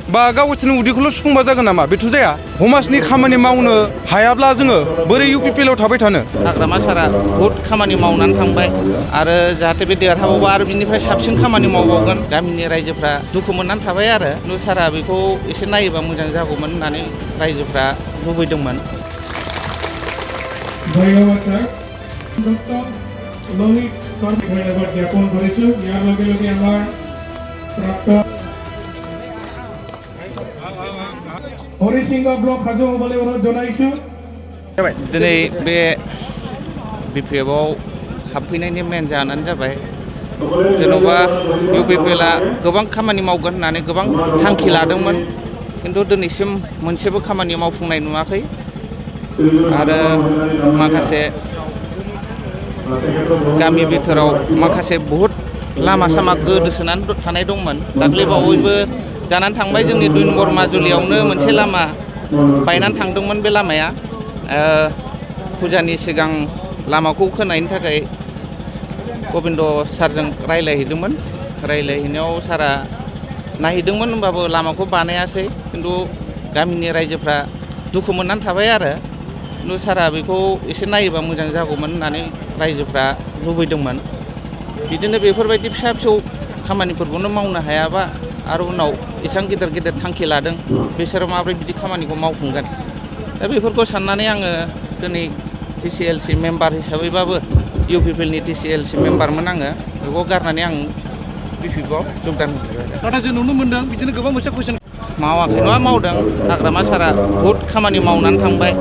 बा गावसोरनि उदैखौल' सुफुंबा जागोन नामा? बेथ' जाया। समाजनि खामानि मावनो हायाब्ला जोङो बोरै UPPL आव थाबाय थानो? हाग्रामा सारा बहुद खामानि मावनानै थांबाय आरो जाहाथे बे देरहाबावबा आरो बिनिफ्राय साबसिन खामानि मावबावगोन। गामिनि रायजोफ्रा दुखु मोननानै थाबाय आरो सारा बेखौ एसे नायोबा मोजां जागौमोन होननानै रायजोफ्रा लुबैदोंमोन। ধন্যবাদ স্যার। ডক্টর লোহিত ধন্যবাদ জ্ঞাপন করেছো। ইয়ার লগে লগে আমার প্রাক্তন হরিসিংহ ব্লক হাজো বলে অনুরোধ জানাইছো। दिनै बे BPF आव हाबफैनायनि मेन जाहोनानो जाबाय जेन'बा UPPL आ गोबां खामानि मावगोन होननानै गोबां थांखि लादोंमोन, खिन्थु दिनैसिम मोनसेबो खामानि मावफुंनाय नुवाखै आरो माखासे गामि बिथोराव माखासे बहुद लामा सामा गोदोसोनानै थानाय दंमोन। दाख्लैबावैबो जानानै थांबाय जोंनि 2 नम्बर माजुलियावनो मोनसे लामा बायनानै थांदोंमोन। बे लामाया फुजानि सिगां लामाखौ खोनायनि थाखाय गबिन्द सारजों रायलायहैदोंमोन। रायलायहैनायाव सारा नायहैदोंमोन होनबाबो लामाखौ बानायासै, खिन्थु गामिनि रायजोफ्रा दुखु मोननानै थाबाय आरो सारा बेखौ एसे नायोबा मोजां जागौमोन होननानै रायजोफ्रा लुबैदोंमोन। बिदिनो बेफोरबायदि फिसा फिसौ खामानिफोरखौनो मावनो हायाबा आरो उनाव एसेबां गेदेर गेदेर थांखि लादों बिसोरो माब्रै बिदि खामानिखौ मावफुंगोन? दा बेफोरखौ साननानै आङो दिनै TCLC मेम्बार हिसाबैबाबो UPPL नि TCLC मेम्बारमोन आङो, बेखौ गारनानै आं BPF आव जगदान होबाय। नाथाय जों नुनो मोनदों बिदिनो गोबां मोनसे कुइसन मावाखै नङा, मावदों। हाग्रामा सारा बहुद खामानि मावनानै थांबाय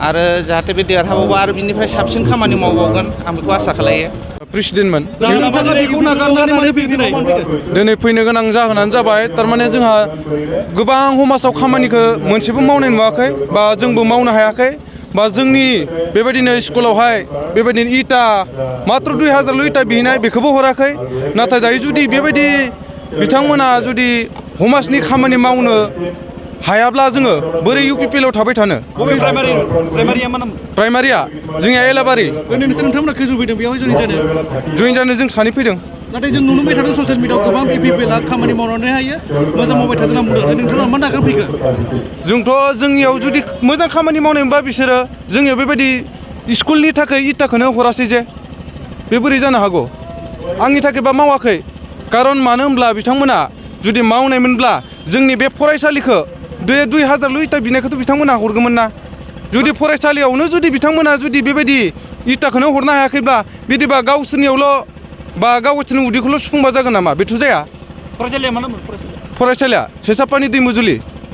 आरो जाहाथे बे देरहाबावबा आरो बिनिफ्राय साबसिन खामानि मावबावगोन आं बेखौ आसा खालायो। प्रेसिडेन्टमोन। नोंथाङा बेखौ नागारनानै मानो फैदिनै? दिनै फैनो गोनां जाहोनानो जाबाय थारमाने जोंहा गोबां समाजाव खामानिखौ मोनसेबो मावनाय नुवाखै बा जोंबो मावनो हायाखै, बा जोंनि बेबायदिनो स्कुलावहाय बेबायदिनो इटा मात्र 2000ल' इटा बिनाय बेखौबो हराखै। नाथाय दायो जुदि बेबायदि बिथांमोना जुदि समाजनि खामानि मावनो हायाब्ला जोङो बोरै UPPL आव थाबाय थानो? प्राइमारिया मा नाम? प्राइमारिया जोंनिया एलाबारि। नोंथांमोना खैजन फैदों बेयाव जइन जानो जों सानै फैदों। नाथाय जों नुनो मोनबाय थादों ससियेल मिडियाआव गोबां UPPL आ खामानि मावनानै हायो, मोजां मावबाय थादों होनना बुंदों। नोंथाङा मा नागार फैखो? जोंथ' जोंनियाव जुदि मोजां खामानि मावनाय मोनबा बिसोरो जोंनियाव बेबायदि स्कुलनि थाखाय इटाखौनो हरासै जे, बे बोरै जानो हागौ? आंनि थाखायबा मावाखै, खारन मानो होनब्ला बिथांमोना जुदि मावनायमोनब्ला जोंनि बे फरायसालिखौ बे 2000ल' इटा बिनायखौथ' बिथांमोना हरगौमोन ना। जुदि फरायसालियावनो जुदि बिथांमोना जुदि बेबायदि इटाखौनो हरनो हायाखैब्ला बिदिबा गावसोरनियावल' बा गावसोरनि उदैखौल' सुफुंबा जागोन नामा? बेथ' जाया। फरायसालिया मा नाम? फरायसालिया सेसापानि दैमुजुलि।